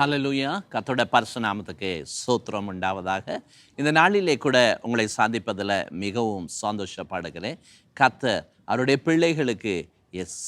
ஹல்லேலூயா. கர்த்தருடைய பரிசுத்த நாமத்துக்கு ஸ்தோத்திரம் உண்டாவதாக. இந்த நாளிலே கூட உங்களை சந்திப்பதில் மிகவும் சந்தோஷப்படுகிறேன். கர்த்தர் அவருடைய பிள்ளைகளுக்கு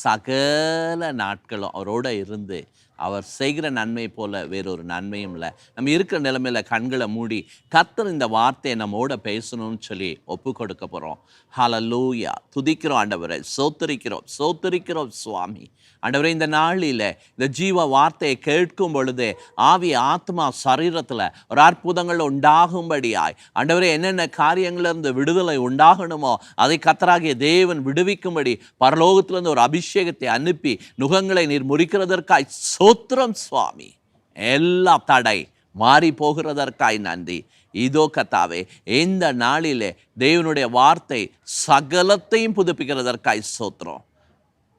சகல நாட்களும் அவரோட இருந்து அவர் செய்கிற நன்மை போல வேறொரு நன்மையும் இல்லை. நம்ம இருக்கிற நிலைமையில் கண்களை மூடி கர்த்தர் இந்த வார்த்தையை நம்மோட பேசணும்னு சொல்லி ஒப்பு கொடுக்க போகிறோம். ஹல்லேலூயா. துதிக்கிறோம் ஆண்டவரை, சோத்தரிக்கிறோம் சுவாமி. ஆண்டவரே, இந்த நாளில் இந்த ஜீவ வார்த்தையை கேட்கும் பொழுது ஆவி ஆத்மா சரீரத்தில் ஒரு அற்புதங்கள் உண்டாகும்படியாய் ஆண்டவரே, என்னென்ன காரியங்களிலிருந்து விடுதலை உண்டாகணுமோ அதை கர்த்தராகிய தேவன் விடுவிக்கும்படி பரலோகத்திலிருந்து ஒரு அபிஷேகத்தை அனுப்பி நுகங்களை நீர் முறிக்கிறதற்காய் சோத்திரம் சுவாமி. எல்லா தடை மாறி போகிறதற்காய் நன்றி. இதோ கர்த்தாவே, இந்த நாளிலே தேவனுடைய வார்த்தை சகலத்தையும் புதுப்பிக்கிறதற்காய் சோத்திரம்.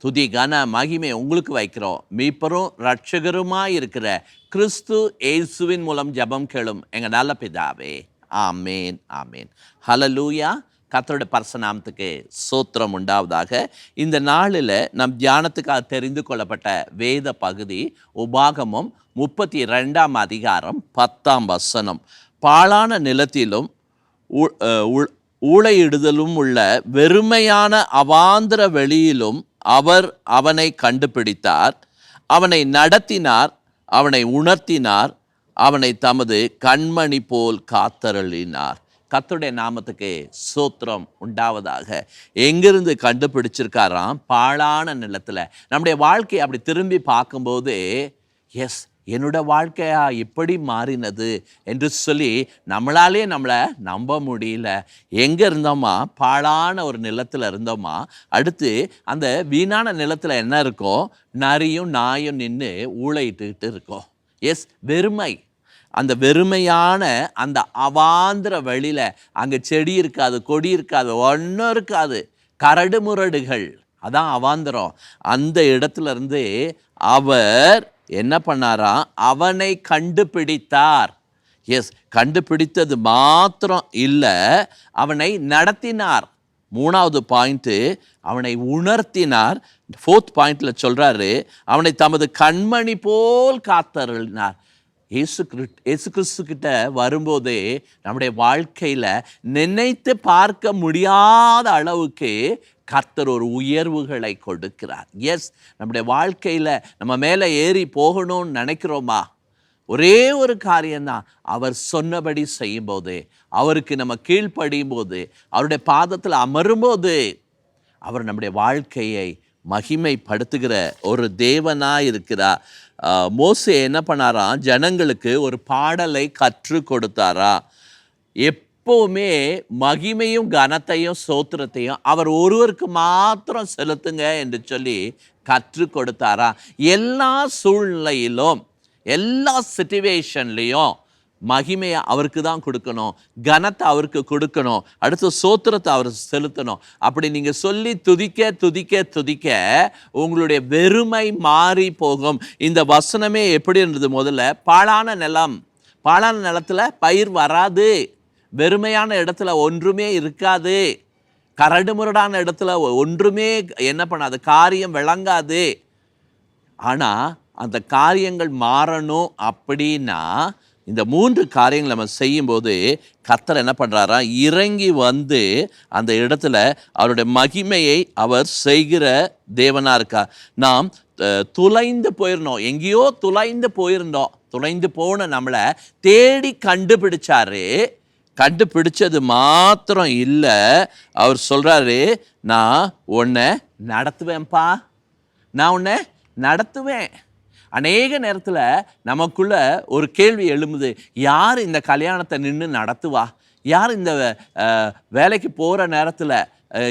துதி கன மகிமை உங்களுக்கு வைக்கிறோம். மீட்பரும் இரட்சகருமாய் இருக்கிற கிறிஸ்து இயேசுவின் மூலம் ஜெபம் கேளும் எங்கள் நல்ல பிதாவே. ஆமேன், ஆமேன். ஹல்லேலூயா. கர்த்தருடைய பரிசுத்த நாமத்துக்கு ஸ்தோத்திரம் உண்டாவதாக. இந்த நாளில் நம் தியானத்துக்காக தெரிந்து கொள்ளப்பட்ட வேத பகுதி உபாகமம் 32ஆம் அதிகாரம் 10ஆம் வசனம். பாழான நிலத்திலும் ஊளையிடுதலும் உள்ள வெறுமையான அவாந்திர வெளியிலும் அவர் அவனை கண்டுபிடித்தார், அவனை நடத்தினார், அவனை உணர்த்தினார், அவனை தமது கண்மணி போல் காத்தருளினார். கர்த்தருடைய நாமத்துக்கு ஸ்தோத்திரம் உண்டாவதாக. எங்கிருந்து கண்டுபிடிச்சிருக்காராம்? பாழான நிலத்தில். நம்முடைய வாழ்க்கையை அப்படி திரும்பி பார்க்கும்போது, என்னோட வாழ்க்கையா இப்படி மாறினது என்று சொல்லி நம்மளாலே நம்மளை நம்ப முடியல. எங்கே இருந்தோமா? பாழான ஒரு நிலத்தில் இருந்தோமா. அடுத்து அந்த வீணான நிலத்தில் என்ன இருக்கும்? நரியும் நாயும் நின்று ஊளையிட்டுக்கிட்டு இருக்கோம். வெறுமை. அந்த வெறுமையான அந்த அவாந்திர வெளியில் அங்கே செடி இருக்காது, கொடி இருக்காது, ஒன்றும் இருக்காது. கரடு முரடுகள், அதான் அவாந்திரம். அந்த இடத்துல இருந்து அவர் என்ன பண்ணாராம்? அவனை கண்டுபிடித்தார். கண்டுபிடித்தது மாத்திரம் இல்லை, அவனை நடத்தினார். 3வது பாயிண்ட்டு, அவனை உணர்த்தினார். 4th பாயிண்டில் சொல்கிறாரு, அவனை தமது கண்மணி போல் காத்தருளினார். இயேசு கிறிஸ்து கிட்ட வரும்போதே நம்முடைய வாழ்க்கையில் நினைத்து பார்க்க முடியாத அளவுக்கு கர்த்தர் ஒரு உயர்வுகளை கொடுக்கிறார். நம்முடைய வாழ்க்கையில் நம்ம மேலே ஏறி போகணும்னு நினைக்கிறோமா? ஒரே ஒரு காரியம்தான், அவர் சொன்னபடி செய்யும்போது, அவருக்கு நம்ம கீழ்ப்படியும் போது, அவருடைய பாதத்தில் அமரும்போது அவர் நம்முடைய வாழ்க்கையை மகிமைப்படுத்துகிற ஒரு தேவனாக இருக்கிறார். மோசே என்ன பண்ணாராம்? ஜனங்களுக்கு ஒரு பாடலை கற்றுக் கொடுத்தாரா. எப்போவுமே மகிமையும் கனத்தையும் ஸ்தோத்திரத்தையும் அவர் ஒருவருக்கு மாத்திரம் செலுத்துங்க என்று சொல்லி கற்றுக் கொடுத்தாரா. எல்லா சூழ்நிலையிலும், எல்லா சிச்சுவேஷன்லேயும் மகிமையை அவருக்கு தான் கொடுக்கணும், கனத்தை அவருக்கு கொடுக்கணும், அடுத்து ஸ்தோத்திரத்தை அவர் செலுத்தணும். அப்படி நீங்கள் சொல்லி துதிக்க துதிக்க துதிக்க உங்களுடைய வெறுமை மாறி போகும். இந்த வசனமே எப்படி இருந்தது? முதல்ல பாழான நிலம். பாழான நிலத்தில் பயிர் வராது, வெறுமையான இடத்துல ஒன்றுமே இருக்காது, கரடு முரடான இடத்துல ஒன்றுமே என்ன பண்ணாது, காரியம் விளங்காது. ஆனால் அந்த காரியங்கள் மாறணும் அப்படின்னா இந்த 3 காரியங்கள் நம்ம செய்யும்போது கர்த்தர் என்ன பண்ணுறாரா? இறங்கி வந்து அந்த இடத்துல அவருடைய மகிமையை அவர் செய்கிற தேவனாக இருக்கார். நாம் துளைந்து போயிருந்தோம், எங்கேயோ துளைந்து போயிருந்தோம். துளைந்து போன நம்மளை தேடி கண்டுபிடிச்சாரு. கண்டுபிடிச்சது மாத்திரம் இல்லை, அவர் சொல்கிறாரு, நான் உன்னை நடத்துவேன்ப்பா, நான் உன்னை நடத்துவேன். அநேக நேரத்தில் நமக்குள்ள ஒரு கேள்வி எழும்புது, யார் இந்த கல்யாணத்தை நின்று நடத்துவா? யார் இந்த வேலைக்கு போகிற நேரத்தில்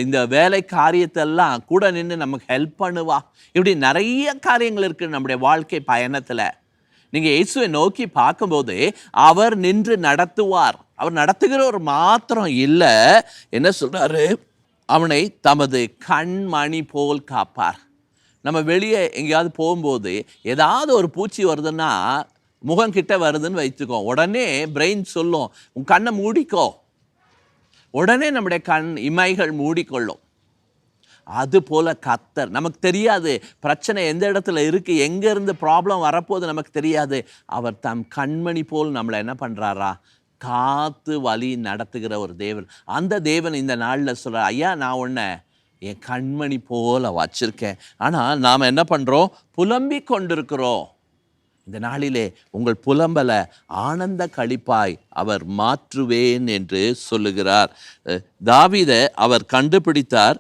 இந்த வேலை காரியத்தெல்லாம் கூட நின்று நமக்கு ஹெல்ப் பண்ணுவா? இப்படி நிறைய காரியங்கள் இருக்குது நம்முடைய வாழ்க்கை பயணத்தில். நீங்கள் இயேசுவை நோக்கி பார்க்கும்போது அவர் நின்று நடத்துவார். அவர் நடத்துகிறவர் மாத்திரம் இல்லை, என்ன சொல்கிறாரு? அவனை தமது கண்மணி போல் காப்பார். நம்ம வெளியே எங்கேயாவது போகும்போது ஏதாவது ஒரு பூச்சி வருதுன்னா, முகங்கிட்ட வருதுன்னு வைத்துக்கோ, உடனே பிரெயின் சொல்லும், உன் கண்ணை மூடிக்கோ. உடனே நம்முடைய கண் இமைகள் மூடிக்கொள்ளும். அது போல கர்த்தர், நமக்கு தெரியாது பிரச்சனை எந்த இடத்துல இருக்கு, எங்க இருந்து ப்ராப்ளம் வரப்போகுது நமக்கு தெரியாது. அவர் தம் கண்மணி போல் நம்மளை என்ன பண்றாரா, காத்து வழி நடத்துகிற ஒரு தேவன். அந்த தேவன் இந்த நாளில் சொல்ற, ஐயா நான் உன்னை என் கண்மணி போல வச்சிருக்கேன். ஆனால் நாம் என்ன பண்ணுறோம், புலம்பிக் கொண்டிருக்கிறோம். இந்த நாளிலே உங்கள் புலம்பலை ஆனந்த களிப்பாய் அவர் மாற்றுவேன் என்று சொல்லுகிறார். தாவீதை அவர் கண்டுபிடித்தார்.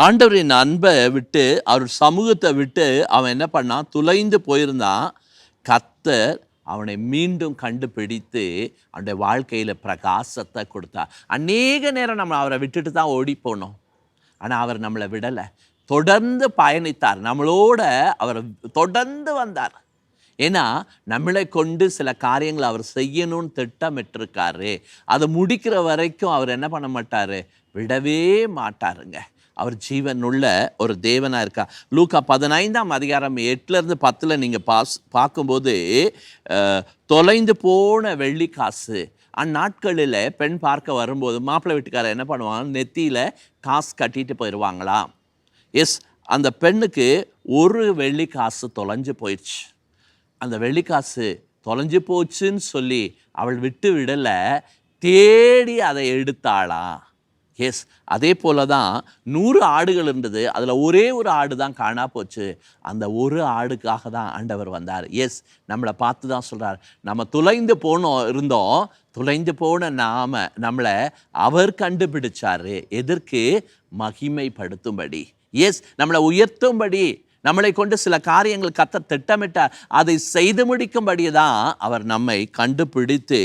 ஆண்டவரின் அன்பை விட்டு, அவர் சமூகத்தை விட்டு அவன் என்ன பண்ணான், துளைந்து போயிருந்தான். கர்த்தர் அவனை மீண்டும் கண்டுபிடித்து அவனுடைய வாழ்க்கையில் பிரகாசத்தை கொடுத்தார். அநேக நேரம் நம்ம அவரை விட்டுட்டு தான் ஓடி போனோம். ஆனால் அவர் நம்மளை விடலை, தொடர்ந்து பயணித்தார், நம்மளோட அவர் தொடர்ந்து வந்தார். ஏன்னா நம்மளை கொண்டு சில காரியங்களை அவர் செய்யணும்னு திட்டமிட்டிருக்காரு. அதை முடிக்கிற வரைக்கும் அவர் என்ன பண்ண மாட்டார், விடவே மாட்டாருங்க. அவர் ஜீவனுள்ள ஒரு தேவனாக இருக்கா. லூக்கா 15ஆம் அதிகாரம் 8-10 நீங்கள் பார்க்கும்போது, தொலைந்து போன வெள்ளி காசு. அந்நாட்களில் பெண் பார்க்க வரும்போது மாப்பிள்ளை வீட்டுக்காரர் என்ன பண்ணுவாங்க, நெத்தியில் காசு கட்டிட்டு போயிடுவாங்களாம். அந்த பெண்ணுக்கு ஒரு வெள்ளி காசு தொலைஞ்சு போயிடுச்சு. அந்த வெள்ளிக்காசு தொலைஞ்சு போச்சுன்னு சொல்லி அவள் விட்டு விடலை, தேடி அதை எடுத்தாளா. அதே போல தான் 100 ஆடுகள் இருந்தது, அதில் ஒரே ஒரு ஆடு தான் காணா போச்சு. அந்த ஒரு ஆடுக்காக தான் ஆண்டவர் வந்தார். நம்மளை பார்த்து தான் சொல்கிறார், நம்ம துளைந்து இருந்தோம், துளைந்து போன நம்மளை அவர் கண்டுபிடிச்சாரு. எதற்கு? மகிமைப்படுத்தும்படி, நம்மளை உயர்த்தும்படி, நம்மளை கொண்டு சில காரியங்கள் கர்த்தர் திட்டமிட்டார். அதை செய்து முடிக்கும்படி தான் அவர் நம்மை கண்டுபிடித்து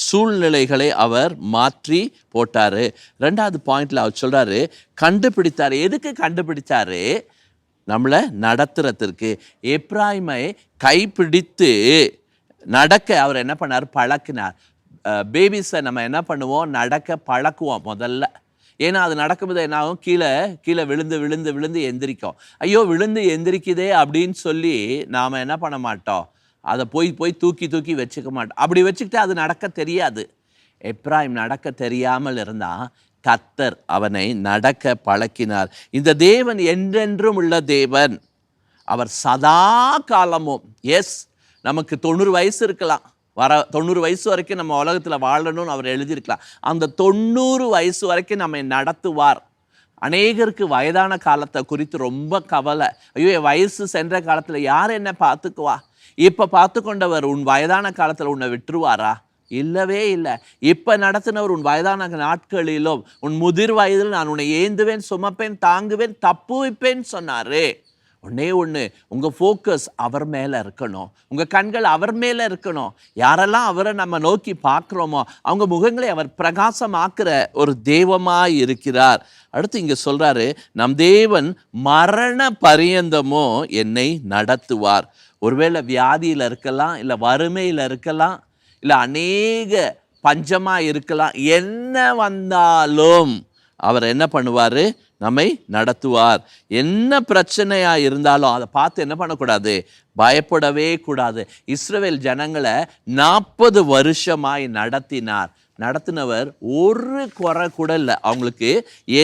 சூழ்நிலைகளை அவர் மாற்றி போட்டார். 2வது பாயிண்ட்ல அவர் சொல்றாரு, கண்டுபிடித்தார். எதுக்கு கண்டுபிடிச்சாரு? நம்மளை நடத்துறதுக்கு. எப்ராயிமை கைப்பிடித்து நடக்க அவர் என்ன பண்ணார், பழக்கினார். பேபிஸை நம்ம என்ன பண்ணுவோம், நடக்க பழக்குவோம் முதல்ல. ஏன்னா அது நடக்கும்போது என்ன ஆகும், கீழே விழுந்து விழுந்து விழுந்து எந்திரிக்கும். ஐயோ விழுந்து எந்திரிக்குதே அப்படின்னு சொல்லி நாம் என்ன பண்ண மாட்டோம், அதை போய் தூக்கி வச்சுக்க மாட்டோம். அப்படி வச்சுக்கிட்டு அது நடக்க தெரியாது. எப்ராயிம் நடக்க தெரியாமல் இருந்தால் கர்த்தர் அவனை நடக்க பழக்கினார். இந்த தேவன் என்றென்றும் உள்ள தேவன். அவர் சதா காலமும், நமக்கு 90 வயசு இருக்கலாம், 90 வயசு வரைக்கும் நம்ம உலகத்தில் வாழணும்னு அவர் எழுதியிருக்கலாம். அந்த 90 வயசு வரைக்கும் நம்மை நடத்துவார். அநேகருக்கு வயதான காலத்தை குறித்து ரொம்ப கவலை. ஐயோ என் வயசு சென்ற காலத்தில் யார் என்ன பார்த்துக்குவா? இப்போ பார்த்து கொண்டவர் உன் வயதான காலத்தில் உன்னை விட்டுருவாரா? இல்லவே இல்லை. இப்போ நடத்தினவர் உன் வயதான நாட்களிலும் உன் முதிர் வயதில் நான் உன்னை ஏந்துவேன், சுமப்பேன், தாங்குவேன், தப்புவிப்பேன் சொன்னார். ஒன்று, உங்கள் ஃபோக்கஸ் அவர் மேலே இருக்கணும், உங்கள் கண்கள் அவர் மேலே இருக்கணும். யாரெல்லாம் அவரை நம்ம நோக்கி பார்க்குறோமோ அவங்க முகங்களை அவர் பிரகாசமாக்குற ஒரு தெய்வமாய் இருக்கிறார். அடுத்து இங்கே சொல்கிறாரு, நம் தேவன் மரண பரியந்தமோ என்னை நடத்துவார். ஒருவேளை வியாதியில் இருக்கலாம், இல்லை வறுமையில் இருக்கலாம், இல்லை அநேக பஞ்சமாக இருக்கலாம். என்ன வந்தாலும் அவர் என்ன பண்ணுவார், நம்மை நடத்துவார். என்ன பிரச்சனையாக இருந்தாலும் அதை பார்த்து என்ன பண்ணக்கூடாது, பயப்படவே கூடாது. இஸ்ரவேல் ஜனங்களை 40 வருஷமாய் நடத்தினவர் ஒரு குறை கூட இல்லை. அவங்களுக்கு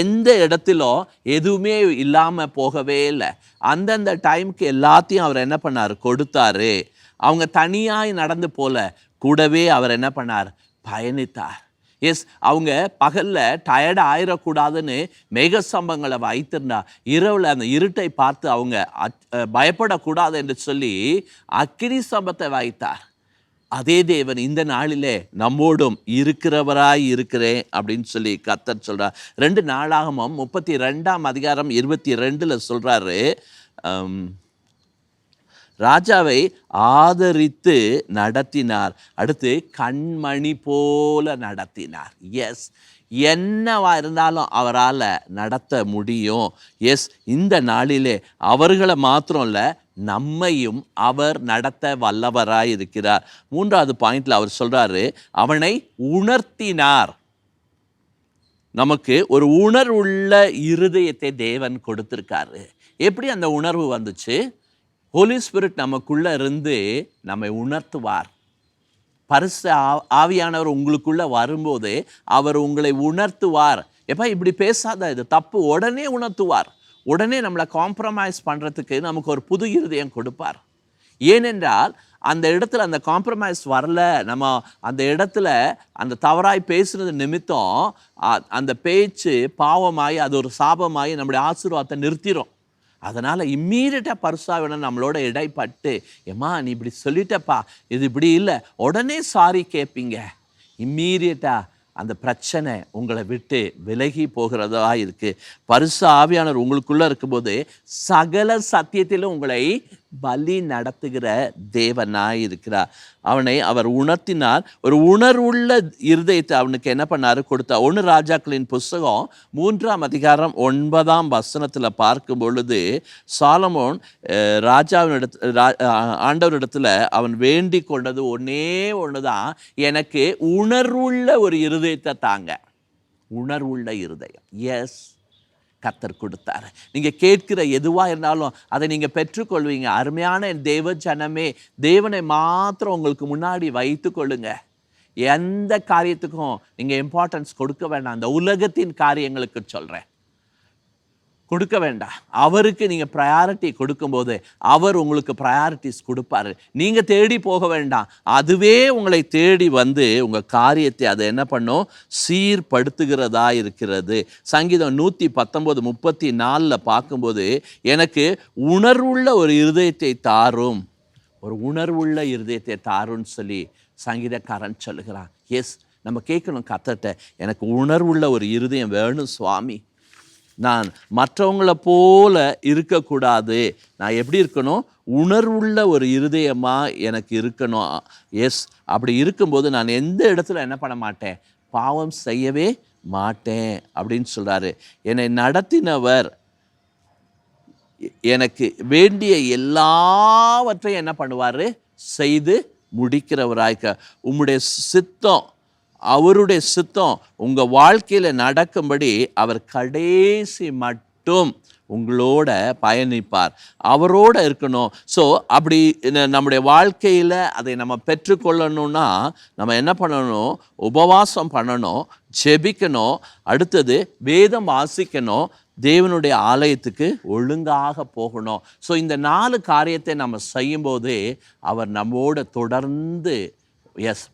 எந்த இடத்திலும் எதுவுமே இல்லாமல் போகவே இல்லை. அந்தந்த டைமுக்கு எல்லாத்தையும் அவர் என்ன பண்ணார், கொடுத்தாரு. அவங்க தனியாய் நடந்து போல, கூடவே அவர் என்ன பண்ணார், பயணித்தார். அவங்க பகலில் டயர்டு ஆயிடக்கூடாதுன்னு மேகஸ்தம்பங்களை வைத்திருந்தா, இரவில் அந்த இருட்டை பார்த்து அவங்க பயப்படக்கூடாது என்று சொல்லி அக்கினி ஸ்தம்பத்தை வைத்தார். அதே தேவன் இந்த நாளிலே நம்மோடும் இருக்கிறவராய் இருக்கிறேன் அப்படின்னு சொல்லி கர்த்தர் சொல்கிறார். 2 நாளாகமம் 32ஆம் அதிகாரம் 22 சொல்கிறாரு, ராஜாவை ஆதரித்து நடத்தினார். அடுத்து கண்மணி போல நடத்தினார். என்னவா இருந்தாலும் அவரால் நடத்த முடியும். இந்த நாளிலே அவர்களை மாத்திரம் இல்லை, நம்மையும் அவர் நடத்த வல்லவராய் இருக்கிறார். 3வது பாயிண்ட்ல அவர் சொல்றாரு, அவனை உணர்த்தினார். நமக்கு ஒரு உணர்வுள்ள இருதயத்தை தேவன் கொடுத்திருக்காரு. எப்படி அந்த உணர்வு வந்துச்சு? ஹோலி ஸ்பிரிட் நமக்குள்ளே இருந்து நம்மை உணர்த்துவார். ஆவியானவர் உங்களுக்குள்ள வரும்போது அவர் உங்களை உணர்த்துவார். எப்பா இப்படி பேசாத, இது தப்பு, உடனே உணர்த்துவார். உடனே நம்மளை காம்ப்ரமைஸ் பண்ணுறதுக்கு நமக்கு ஒரு புது இருதயம் கொடுப்பார். ஏனென்றால் அந்த இடத்துல அந்த காம்ப்ரமைஸ் வரல, நம்ம அந்த இடத்துல அந்த தவறாய் பேசுனது நிமித்தம் அந்த பேச்சு பாவமாகி அது ஒரு சாபமாகி நம்முடைய ஆசீர்வாதத்தை நிறுத்திடும். அதனால் இம்மீடியட்டாக பரிசுத்தாவியானவர் நம்மளோட இடைப்பட்டு, ஏம்மா நீ இப்படி சொல்லிட்டப்பா, இது இப்படி இல்லை, உடனே சாரி கேட்பீங்க. இம்மீடியட்டாக அந்த பிரச்சனை உங்களை விட்டு விலகி போகிறதா இருக்குது. பரிசுத்த ஆவியானவர் உங்களுக்குள்ளே இருக்கும்போது சகல சத்தியத்திலும் உங்களை பலி நடத்துகிற தேவனாய் இருக்கிறார். அவனை அவர் உணர்த்தினார். ஒரு உணர்வுள்ள இருதயத்தை அவனுக்கு என்ன பண்ணார், கொடுத்தார். 1 ராஜாக்களின் புஸ்தகம் 3ஆம் அதிகாரம் 9 பார்க்கும் பொழுது சாலமோன் ஆண்டவரிடத்துல அவன் வேண்டிக் கொண்டது ஒன்று தான், எனக்கு உணர்வுள்ள ஒரு இருதயத்தை தாங்க. உணர்வுள்ள இருதயம். எஸ், கர்த்தர் கொடுத்தார். நீங்கள் கேட்கிற எதுவாக இருந்தாலும் அதை நீங்கள் பெற்றுக்கொள்வீங்க. அருமையான தேவ ஜனமே, தேவனை மாத்திரம் உங்களுக்கு முன்னாடி வைத்து கொள்ளுங்க. எந்த காரியத்துக்கும் நீங்கள் இம்பார்ட்டன்ஸ் கொடுக்க வேண்டாம். அந்த உலகத்தின் காரியங்களுக்கு சொல்கிறேன், கொடுக்க வேண்டாம். அவருக்கு நீங்கள் ப்ரையாரிட்டி கொடுக்கும்போது அவர் உங்களுக்கு ப்ரையாரிட்டிஸ் கொடுப்பாரு. நீங்கள் தேடி போக வேண்டாம், அதுவே உங்களை தேடி வந்து உங்கள் காரியத்தை அதை என்ன பண்ணும், சீர்படுத்துகிறதா இருக்கிறது. சங்கீதம் 119:34 பார்க்கும்போது, எனக்கு உணர்வுள்ள ஒரு இருதயத்தை தாரும், ஒரு உணர்வுள்ள இருதயத்தை தாருன்னு சொல்லி சங்கீதக்காரன் சொல்லுகிறான். எஸ், நம்ம கேட்கணும் கர்த்தர்ட்ட, எனக்கு உணர்வுள்ள ஒரு இருதயம் வேணும் சுவாமி. நான் மற்றவங்களை போல இருக்கக்கூடாது, நான் எப்படி இருக்கணும், உணர்வுள்ள ஒரு இருதயமாக எனக்கு இருக்கணும். எஸ், அப்படி இருக்கும்போது நான் எந்த இடத்துல என்ன பண்ண மாட்டேன், பாவம் செய்யவே மாட்டேன் அப்படின்னு சொல்கிறாரு. என்னை நடத்தினவர் எனக்கு வேண்டிய எல்லாவற்றையும் என்ன பண்ணுவார், செய்து முடிக்கிறவராய்க்க. உம்முடைய சித்தம், அவருடைய சித்தம் உங்கள் வாழ்க்கையில் நடக்கும்படி அவர் கடைசி மட்டும் உங்களோட பயணிப்பார், அவரோட இருக்கணும். ஸோ அப்படி நம்முடைய வாழ்க்கையில் அதை நம்ம பெற்றுக்கொள்ளணும்னா நம்ம என்ன பண்ணணும், உபவாசம் பண்ணணும், ஜெபிக்கணும், அடுத்தது வேதம் வாசிக்கணும், தேவனுடைய ஆலயத்துக்கு ஒழுங்காக போகணும். ஸோ இந்த 4 காரியத்தை நம்ம செய்யும்போது அவர் நம்மோட தொடர்ந்து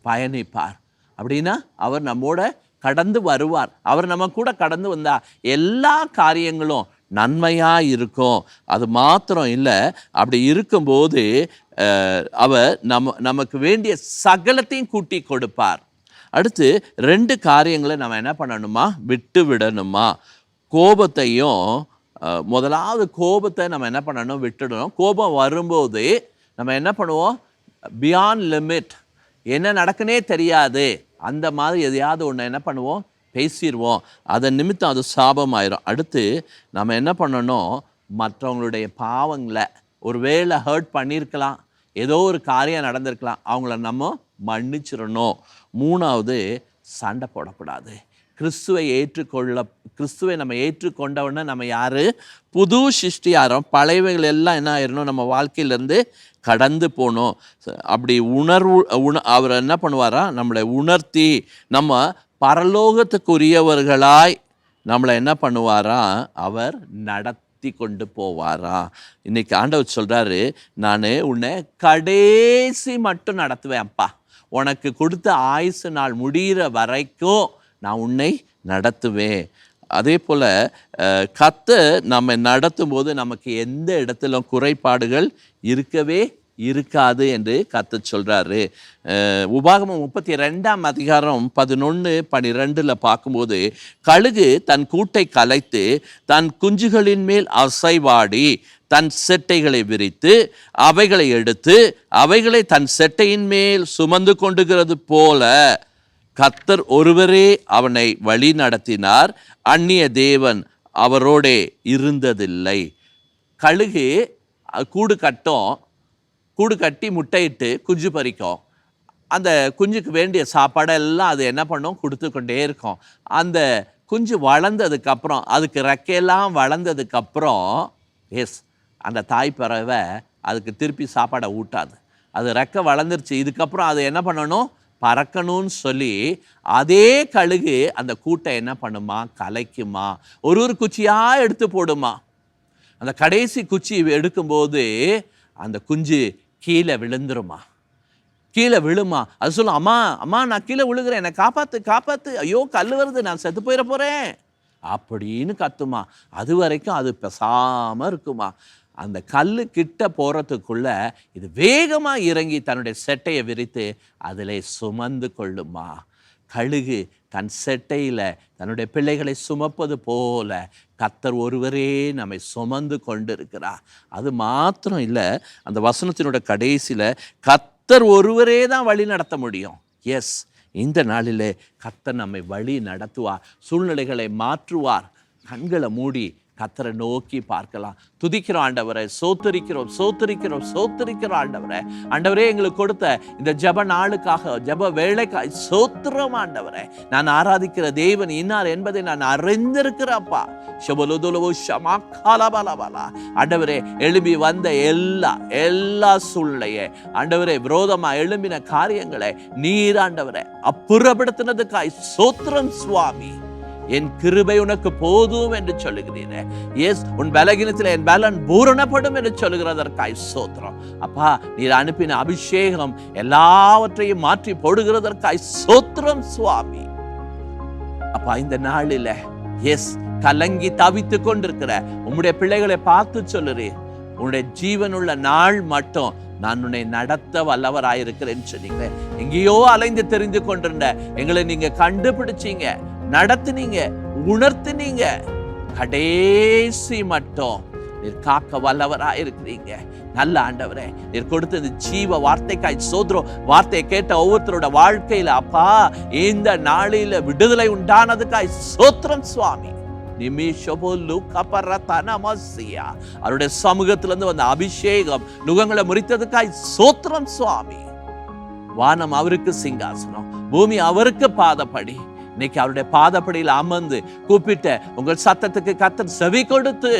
பயணிப்பார். அப்படின்னா அவர் நம்மோட கடந்து வருவார். அவர் நம்ம கூட கடந்து வந்தால் எல்லா காரியங்களும் நன்மையாக இருக்கும். அது மாத்திரம் இல்லை, அப்படி இருக்கும்போது அவர் நமக்கு வேண்டிய சகலத்தையும் கூட்டி கொடுப்பார். அடுத்து 2 காரியங்களை நம்ம என்ன பண்ணணுமா, விட்டு விடணுமா. கோபத்தையும், முதலாவது கோபத்தை நம்ம என்ன பண்ணணும், விட்டுடணும். கோபம் வரும்போது நம்ம என்ன பண்ணுவோம், பியாண்ட் லிமிட், என்ன நடக்குனே தெரியாது, அந்த மாதிரி எதையாவது ஒன்று என்ன பண்ணுவோம், பேசிடுவோம். அதன் நிமித்தம் அது சாபமாயிரும். அடுத்து நம்ம என்ன பண்ணணும், மற்றவங்களுடைய பாவங்களை, ஒரு வேளை ஹர்ட் பண்ணியிருக்கலாம், ஏதோ ஒரு காரியம் நடந்திருக்கலாம், அவங்கள நம்ம மன்னிச்சிடணும். 3வது சண்டை போடக்கூடாது. கிறிஸ்துவை நம்ம ஏற்றுக்கொண்டவுடனே நம்ம யார், புது சிருஷ்டியாரம். பழையவைகள் எல்லாம் என்ன ஆயிடணும், நம்ம வாழ்க்கையிலேருந்து கடந்து போகணும். அப்படி அவர் என்ன பண்ணுவாரா, நம்மளை உணர்த்தி நம்ம பரலோகத்துக்குரியவர்களாய் நம்மளை என்ன பண்ணுவாரா, அவர் நடத்தி கொண்டு போவாரா. இன்னைக்கு ஆண்டவர் சொல்கிறாரு, நான் உன்னை கடைசி மட்டும் நடத்துவேன் அப்பா, உனக்கு கொடுத்த ஆயுசு நாள் முடிகிற வரைக்கும் நான் உன்னை நடத்துவேன். அதே போல் கர்த்தர் நம்ம நடத்தும் போது நமக்கு எந்த இடத்துல குறைபாடுகள் இருக்கவே இருக்காது என்று கர்த்தர் சொல்கிறாரு. உபாகமம் 32ஆம் அதிகாரம் 11-12 பார்க்கும்போது, கழுகு தன் கூட்டை கலைத்து தன் குஞ்சுகளின் மேல் அசைவாடி தன் செட்டைகளை விரித்து அவைகளை எடுத்து அவைகளை தன் செட்டையின் மேல் சுமந்து கொண்டுகிறது போல கர்த்தர் ஒருவரே அவனை வழி நடத்தினார், அந்நிய தேவன் அவரோடே இருந்ததில்லை. கழுகு கூடு கட்டி முட்டையிட்டு குஞ்சு பறிக்கும். அந்த குஞ்சுக்கு வேண்டிய சாப்பாடெல்லாம் அது என்ன பண்ணும், கொடுத்து கொண்டே இருக்கும். அந்த குஞ்சு வளர்ந்ததுக்கப்புறம், அதுக்கு ரெக்கையெல்லாம் வளர்ந்ததுக்கப்புறம் அந்த தாய் பறவை அதுக்கு திருப்பி சாப்பாடை ஊட்டாது. அது ரெக்கை வளர்ந்துருச்சு, இதுக்கப்புறம் அது என்ன பண்ணணும், பறக்கணும்னு சொல்லி அதே கழுகு அந்த கூட்டை என்ன பண்ணுமா, கலைக்குமா, ஒரு குச்சியாக எடுத்து போடுமா. அந்த கடைசி குச்சி எடுக்கும்போது அந்த குஞ்சு கீழே விழுந்துருமா, கீழே விழுமா. அது சொல்லும், அம்மா அம்மா நான் கீழே விழுகிறேன், என்னை காப்பாத்து காப்பாத்து, ஐயோ கல் வருது, நான் செத்து போயிட போகிறேன் அப்படின்னு கத்துமா. அது வரைக்கும் அது பேசாமல் இருக்குமா. அந்த கல் கிட்ட போகிறதுக்குள்ள இது வேகமாக இறங்கி தன்னுடைய செட்டையை விரித்து அதில் சுமந்து கொள்ளுமா. கழுகு தன் செட்டையில் தன்னுடைய பிள்ளைகளை சுமப்பது போல கர்த்தர் ஒருவரே நம்மை சுமந்து கொண்டு இருக்கிறார். அது மாத்திரம் இல்லை, அந்த வசனத்தினோட கடைசியில் கர்த்தர் ஒருவரே தான் வழி நடத்த முடியும். எஸ், இந்த நாளிலே கர்த்தர் நம்மை வழி நடத்துவார், சூழ்நிலைகளை மாற்றுவார். கண்களை மூடி கர்த்தரை நோக்கி பார்க்கலாம். துதிக்கிறோம் ஆண்டவரை, சோத்தரிக்கிறோம் சோத்தரிக்கிறோம் சோத்தரிக்கிறோம் ஆண்டவரை. ஆண்டவரே, எங்களுக்கு கொடுத்த இந்த ஜெப நாளுக்காக, ஜெப வேளைக்காக சோத்திரம் ஆண்டவரை. நான் ஆராதிக்கிற தேவன் இன்னார் என்பதை நான் அறிந்திருக்கிறப்பா. ஆண்டவரே, எழும்பி வந்த எல்லா சூழ்நிலையை ஆண்டவரே, விரோதமா எழும்பின காரியங்களை நீர் ஆண்டவரை அப்புறப்படுத்தினதுக்காய் சோத்திரம் சுவாமி. என் கிருபை உனக்கு போதும் என்று சொல்லுகிறீரே. எஸ், உன் பலகீனத்தில் என் பலன் பூரணப்படும் என்று சொல்லுகிறதற்காய் சோத்திரம். அப்பா, நீர் அனுப்பின அபிஷேகம் எல்லாவற்றையும் மாற்றி போடுகிறதற்காய் சோத்திரம் சுவாமி. அப்பா, இந்த நாளில எஸ் கலங்கி தவித்து கொண்டிருக்கிற உம்முடைய பிள்ளைகளை பார்த்து சொல்லுறேன், உன்னுடைய ஜீவனுள்ள நாள் மட்டும் நான் உன்னை நடத்த வல்லவராயிருக்கிறேன்னு சொன்னீங்க. எங்கேயோ அலைந்து தெரிந்து கொண்டிருந்த எங்களை நீங்க கண்டுபிடிச்சீங்க, நடத்துனீங்க, உணர்த்தினீங்க. கடைசி மட்டும் நீர் காக்க வல்லவராயிருக்கிறீங்க. நல்ல ஆண்டவரே, நீர் கொடுத்த இந்த ஜீவ வார்த்தைக்காய் சோத்திரம். வார்த்தையை கேட்ட ஒவ்வொருத்தரோட வாழ்க்கையில அப்பா இந்த நாளில விடுதலை உண்டானதுக்காய் சோத்திரம் சுவாமி. அவருடைய சமூகத்திலிருந்து வந்த அபிஷேகம் நுகங்களை முறித்ததுக்காய் சோத்திரம் சுவாமி. வானம் அவருக்கு சிங்காசனம், பூமி அவருக்கு பாதப்படி. இன்னைக்கு அவருடைய பாதப்படியில் அமர்ந்து கூப்பிட்ட உங்கள் சத்தத்துக்கு கர்த்தர் செவி கொடுத்து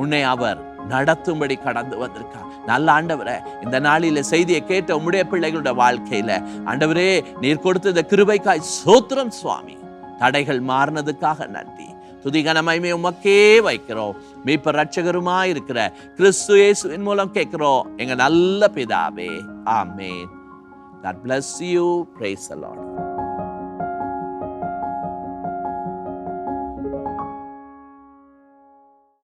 உன்னை அவர் நடத்தும்படி கடந்து வந்திருக்கார். நல்ல ஆண்டவரே, இந்த நாளில செய்தியை கேட்ட உம்முடைய பிள்ளைகளுடைய வாழ்க்கையில ஆண்டவரே, நீர் கொடுத்த இந்த கிருபைக்காய் சோத்திரம் சுவாமி. தடைகள் மாறினதுக்காக நன்றி. துதிகன மகிமை உமக்கே வைக்கிறோம். மீட்பர் ரட்சகருமாய் இருக்கிற கிறிஸ்து இயேசுவின் மூலம் கேட்கிறோம் எங்க நல்ல பிதாவே. ஆமென். God bless you. Praise the Lord.